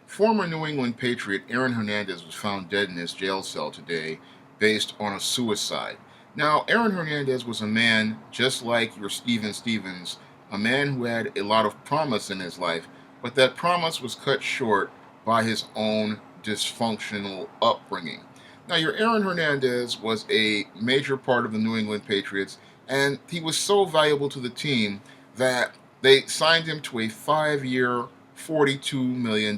Former New England Patriot Aaron Hernandez was found dead in his jail cell today based on a suicide. Now, Aaron Hernandez was a man just like your Steven Stevens, a man who had a lot of promise in his life, but that promise was cut short by his own dysfunctional upbringing. Now, your Aaron Hernandez was a major part of the New England Patriots, and he was so valuable to the team that they signed him to a 5 year, $42 million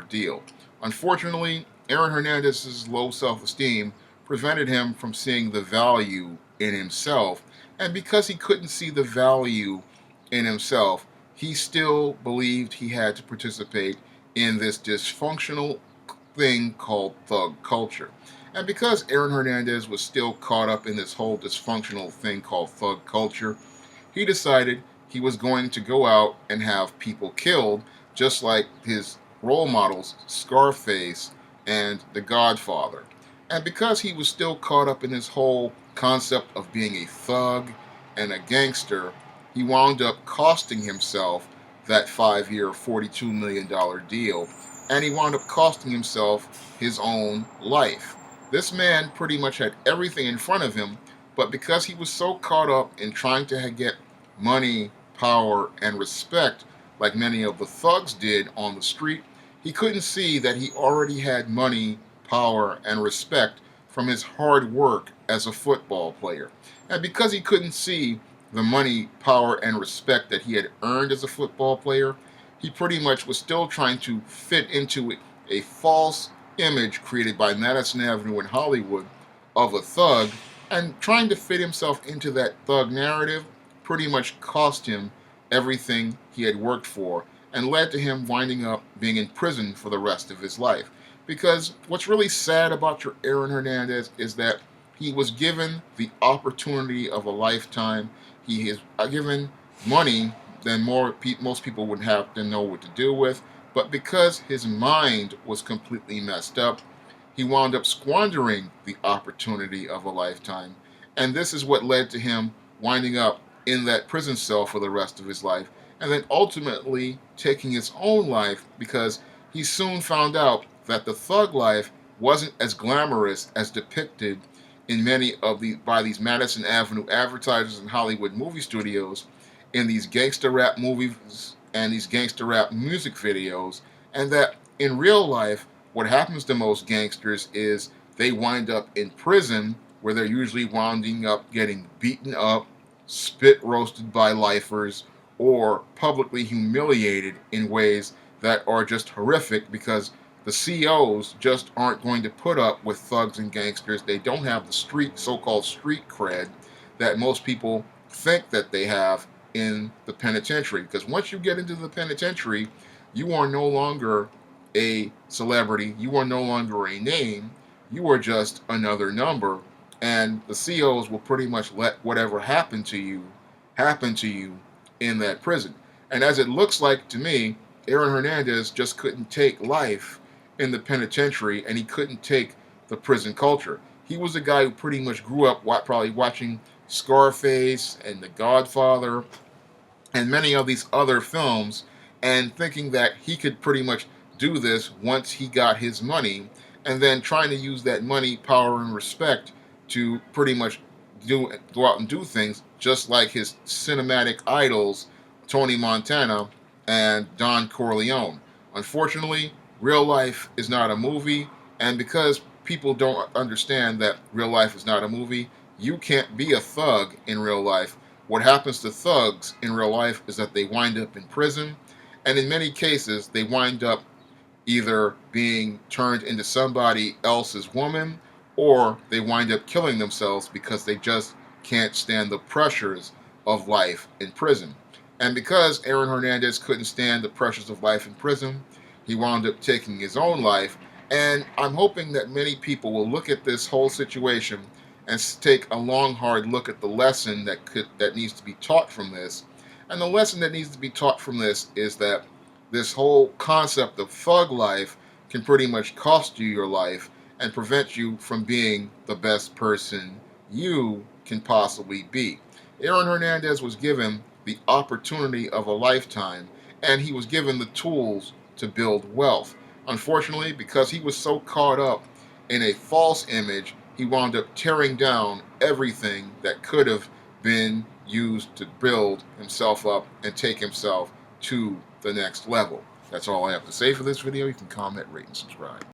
deal. Unfortunately, Aaron Hernandez's low self esteem prevented him from seeing the value in himself, and because he couldn't see the value in himself, he still believed he had to participate in this dysfunctional thing called thug culture. And because Aaron Hernandez was still caught up in this whole dysfunctional thing called thug culture, he decided he was going to go out and have people killed, just like his role models, Scarface and The Godfather. And because he was still caught up in this whole concept of being a thug and a gangster, he wound up costing himself that 5 year, $42 million deal, and he wound up costing himself his own life. This man pretty much had everything in front of him, but because he was so caught up in trying to get money, power, and respect, like many of the thugs did on the street, he couldn't see that he already had money, power, and respect from his hard work as a football player. And because he couldn't see the money, power, and respect that he had earned as a football player, he pretty much was still trying to fit into a false image created by Madison Avenue in Hollywood of a thug, and trying to fit himself into that thug narrative pretty much cost him everything he had worked for and led to him winding up being in prison for the rest of his life. Because what's really sad about your Aaron Hernandez is that he was given the opportunity of a lifetime. He is given money than most people would have to know what to do with, but because his mind was completely messed up, he wound up squandering the opportunity of a lifetime. And this is what led to him winding up in that prison cell for the rest of his life, and then ultimately taking his own life because he soon found out that the thug life wasn't as glamorous as depicted in many of the by these Madison Avenue advertisers and Hollywood movie studios in these gangster rap movies and these gangster rap music videos, and that in real life, what happens to most gangsters is they wind up in prison where they're usually winding up getting beaten up, spit roasted by lifers, or publicly humiliated in ways that are just horrific because the COs just aren't going to put up with thugs and gangsters. They don't have the so-called street cred that most people think that they have in the penitentiary. Because once you get into the penitentiary, you are no longer a celebrity, you are no longer a name, you are just another number, and the COs will pretty much let whatever happen to you in that prison. And as it looks like to me, Aaron Hernandez just couldn't take life in the penitentiary, and he couldn't take the prison culture. He was a guy who pretty much grew up probably watching Scarface and The Godfather and many of these other films, and thinking that he could pretty much do this once he got his money, and then trying to use that money, power, and respect to pretty much go out and do things just like his cinematic idols, Tony Montana and Don Corleone. Unfortunately, real life is not a movie, and because people don't understand that real life is not a movie, you can't be a thug in real life. What happens to thugs in real life is that they wind up in prison, and in many cases, they wind up either being turned into somebody else's woman, or they wind up killing themselves because they just can't stand the pressures of life in prison. And because Aaron Hernandez couldn't stand the pressures of life in prison, he wound up taking his own life. And I'm hoping that many people will look at this whole situation and take a long, hard look at the lesson that needs to be taught from this. And the lesson that needs to be taught from this is that this whole concept of thug life can pretty much cost you your life and prevent you from being the best person you can possibly be. Aaron Hernandez was given the opportunity of a lifetime, and he was given the tools to build wealth. Unfortunately, because he was so caught up in a false image, he wound up tearing down everything that could have been used to build himself up and take himself to the next level. That's all I have to say for this video. You can comment, rate, and subscribe.